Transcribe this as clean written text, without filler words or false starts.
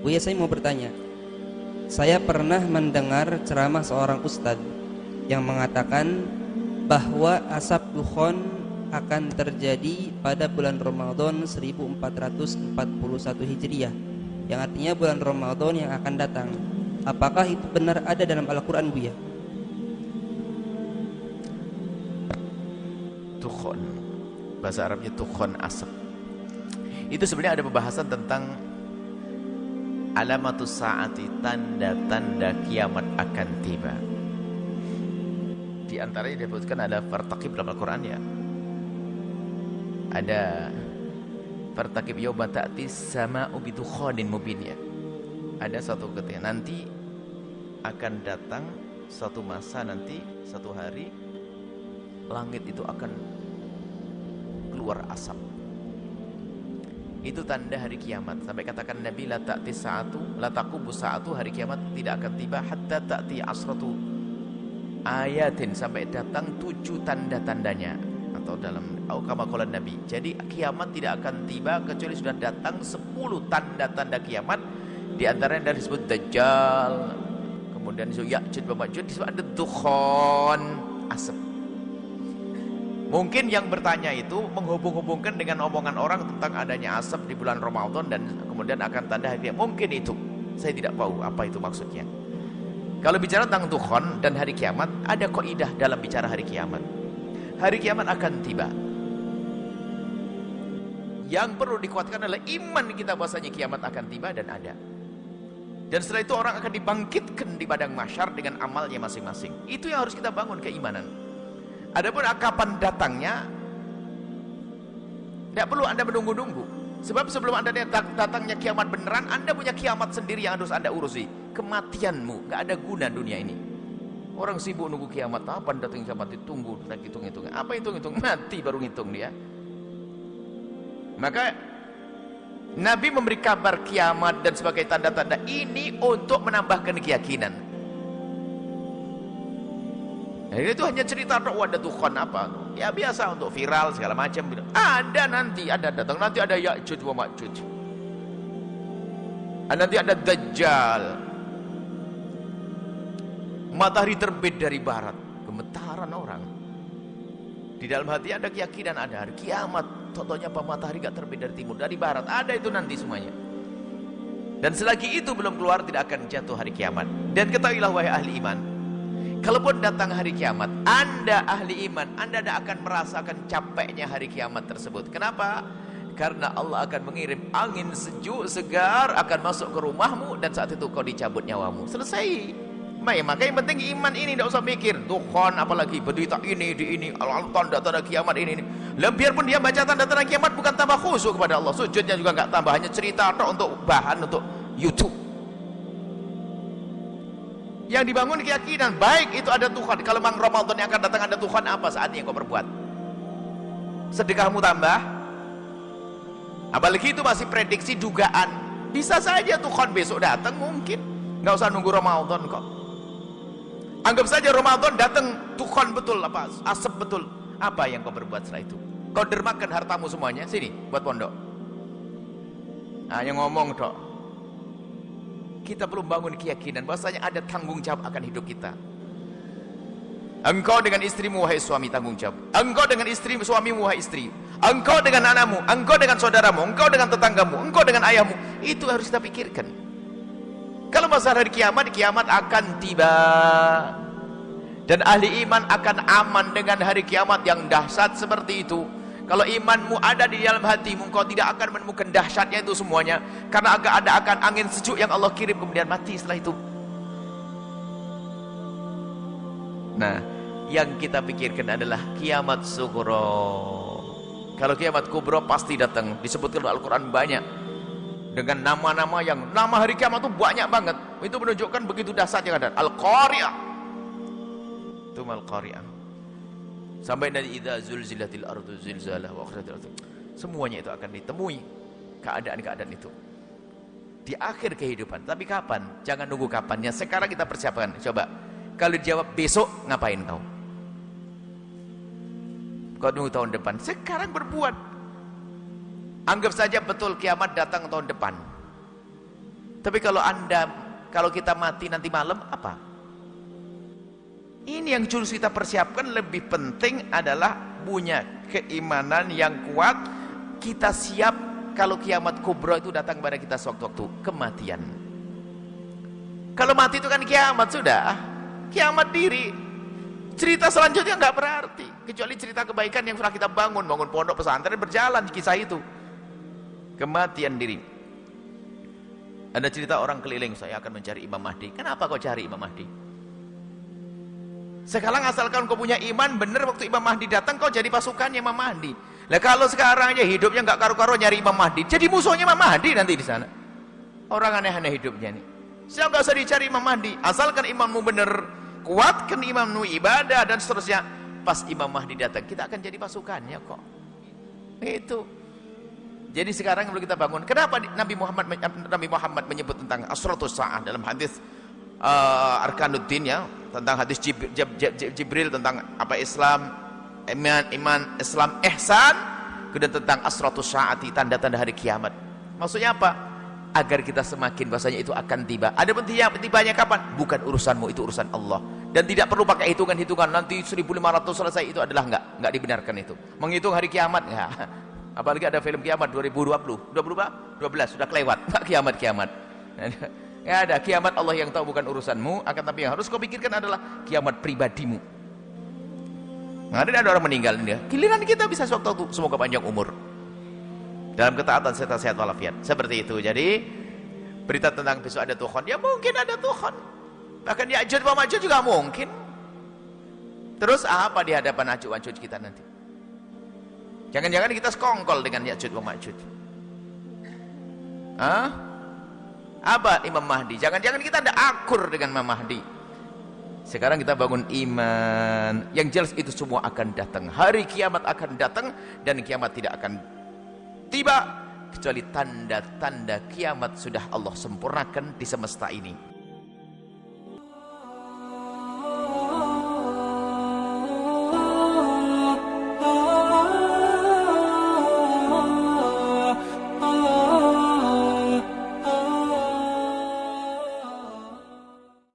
Buya, saya mau bertanya. Saya pernah mendengar ceramah seorang ustadz yang mengatakan bahwa asap dukhon akan terjadi pada bulan Ramadan 1441 Hijriah, yang artinya bulan Ramadan yang akan datang. Apakah itu benar ada dalam Al-Quran, Buya? Tukhon, bahasa Arabnya tukhon, asap. Itu sebenarnya ada pembahasan tentang alamatus saati, tanda-tanda kiamat akan tiba. Di antaranya disebutkan ada fartaqib dalam Al-Quran, ya. Ada fartaqib yawma ta'ti sama'u bidukhanin mubin, ya. Ada suatu ketika nanti akan datang suatu masa, nanti satu hari langit itu akan keluar asap. Itu tanda hari kiamat. Sampai katakan Nabi, la ta'ti sa'atu, la taqubu sa'atu, hari kiamat tidak akan tiba hatta ta'ti asratu ayatin, sampai datang 7 tanda-tandanya, atau dalam kama qala Nabi. Jadi kiamat tidak akan tiba kecuali sudah datang 10 tanda-tanda kiamat. Di antaranya dari disebut Dajjal, kemudian disebut Ya'juj wa Ma'juj, disebut ada dukhon, asap. Mungkin yang bertanya itu menghubung-hubungkan dengan omongan orang tentang adanya asap di bulan Ramadan dan kemudian akan tanda hari kiamat. Mungkin itu, saya tidak tahu apa itu maksudnya. Kalau bicara tentang dukhon dan hari kiamat, ada kaidah dalam bicara hari kiamat. Hari kiamat akan tiba. Yang perlu dikuatkan adalah iman kita bahwasanya kiamat akan tiba dan ada. Dan setelah itu orang akan dibangkitkan di padang mahsyar dengan amalnya masing-masing. Itu yang harus kita bangun, keimanan. Adapun kapan datangnya, tidak perlu Anda menunggu-nunggu. Sebab sebelum Anda datangnya kiamat beneran, Anda punya kiamat sendiri yang harus Anda urusi. Kematianmu, nggak ada guna dunia ini. Orang sibuk nunggu kiamat, apa datang kiamat, ditunggu, hitung-hitung. Apa hitung-hitung? Mati baru ngitung dia. Maka Nabi memberi kabar kiamat dan sebagai tanda-tanda ini untuk menambahkan keyakinan. Nah, itu hanya cerita ada dukhon apa? Ya biasa untuk viral segala macam. Ada nanti, ada datang nanti, ada Ya'juj wa Ma'juj. Nanti ada Dajjal. Matahari terbit dari barat, gemetaran orang. Di dalam hati ada keyakinan ada hari kiamat. Contohnya apa? Matahari gak terbit dari timur, dari barat. Ada itu nanti semuanya. Dan selagi itu belum keluar, tidak akan jatuh hari kiamat. Dan ketahuilah wahai ahli iman, kalaupun datang hari kiamat, Anda ahli iman, Anda tidak akan merasakan capeknya hari kiamat tersebut. Kenapa? Karena Allah akan mengirim angin sejuk segar akan masuk ke rumahmu, dan saat itu kau dicabut nyawamu. Selesai. Maka yang penting iman ini, tidak usah mikir dukhon apalagi berita ini di ini tanda-tanda kiamat ini. Biarpun dia baca tanda-tanda kiamat bukan tambah khusyuk kepada Allah, sujudnya juga enggak tambah, hanya cerita atau untuk bahan untuk YouTube. Yang dibangun keyakinan baik itu ada Tuhan. Kalau memang Ramadan yang akan datang ada Tuhan, apa saatnya yang kau berbuat? Sedekahmu tambah. Apalagi itu masih prediksi dugaan. Bisa saja Tuhan besok datang, mungkin. Nggak usah nunggu Ramadan kok. Anggap saja Ramadan datang Tuhan betul, apa asap betul. Apa yang kau berbuat setelah itu? Kau dermakan hartamu semuanya sini buat pondok. Hanya ngomong dok. Kita perlu bangun keyakinan bahwasanya ada tanggung jawab akan hidup kita. Engkau dengan istrimu wahai suami tanggung jawab. Engkau dengan istri suamimu wahai istri. Engkau dengan anakmu, engkau dengan saudaramu, engkau dengan tetanggamu, engkau dengan ayahmu. Itu harus kita pikirkan. Kalau masalah hari kiamat, kiamat akan tiba. Dan ahli iman akan aman dengan hari kiamat yang dahsyat seperti itu. Kalau imanmu ada di dalam hatimu, engkau tidak akan menemukan dahsyatnya itu semuanya. Karena akan angin sejuk yang Allah kirim kemudian mati setelah itu. Nah, yang kita pikirkan adalah kiamat sughra. Kalau kiamat kubra pasti datang. Disebutkan dalam Al-Quran banyak. Dengan nama-nama yang nama hari kiamat itu banyak banget. Itu menunjukkan begitu dahsyat yang ada. Al-Qari'ah. Itu Al-Qari'ah. Sampai nanti idza zulzilatil ardu zilzalaha wa akhrajatil ardu. Semuanya itu akan ditemui keadaan-keadaan itu di akhir kehidupan. Tapi kapan? Jangan nunggu kapannya. Sekarang kita persiapkan. Coba. Kalau dijawab besok, ngapain kau? Kau nunggu tahun depan. Sekarang berbuat. Anggap saja betul kiamat datang tahun depan. Tapi kalau kita mati nanti malam, apa? Ini yang harus kita persiapkan. Lebih penting adalah punya keimanan yang kuat. Kita siap kalau kiamat kubra itu datang pada kita sewaktu-waktu kematian. Kalau mati itu kan kiamat sudah, kiamat diri. Cerita selanjutnya nggak berarti, kecuali cerita kebaikan yang sudah kita bangun pondok pesantren, berjalan kisah itu. Kematian diri. Ada cerita orang keliling, saya akan mencari Imam Mahdi. Kenapa kau cari Imam Mahdi? Sekarang asalkan kau punya iman benar, waktu Imam Mahdi datang kau jadi pasukannya Imam Mahdi. Lah kalau sekarang aja hidupnya nggak karu-karu nyari Imam Mahdi, jadi musuhnya Imam Mahdi nanti di sana. Orang aneh-aneh hidupnya nih. Saya nggak usah dicari Imam Mahdi, asalkan imanmu benar, kuatkan imanmu, ibadah dan seterusnya. Pas Imam Mahdi datang, kita akan jadi pasukannya kok. Itu. Jadi sekarang perlu kita bangun. Kenapa Nabi Muhammad menyebut tentang asratus saah dalam hadis Arkanuddin, ya, tentang hadis Jibril tentang apa Islam, iman, Islam, ihsan, kemudian tentang asratus saati, tanda-tanda hari kiamat. Maksudnya apa? Agar kita semakin bahasanya itu akan tiba. Ada tibanya kapan? Bukan urusanmu, itu urusan Allah. Dan tidak perlu pakai hitungan-hitungan nanti 1500 selesai, itu adalah enggak dibenarkan itu. Menghitung hari kiamat enggak. Apalagi ada film kiamat 2020, 12 sudah kelewat, kiamat. Ya ada kiamat, Allah yang tahu, bukan urusanmu. Akan tapi yang harus kau pikirkan adalah kiamat pribadimu. Ada orang meninggal ini, giliran kita bisa suatu, semoga panjang umur dalam ketaatan serta sehat walafiat. Seperti itu. Jadi berita tentang besok ada Tuhan, ya mungkin ada Tuhan. Bahkan Ya'juj wa Ma'juj juga mungkin. Terus apa di hadapan Ya'juj wa Ma'juj kita nanti? Jangan-jangan kita sekongkol dengan Ya'juj wa Ma'juj. Apa Imam Mahdi? Jangan-jangan kita ada akur dengan Imam Mahdi. Sekarang kita bangun iman. Yang jelas itu semua akan datang. Hari kiamat akan datang. Dan kiamat tidak akan tiba kecuali tanda-tanda kiamat sudah Allah sempurnakan di semesta ini.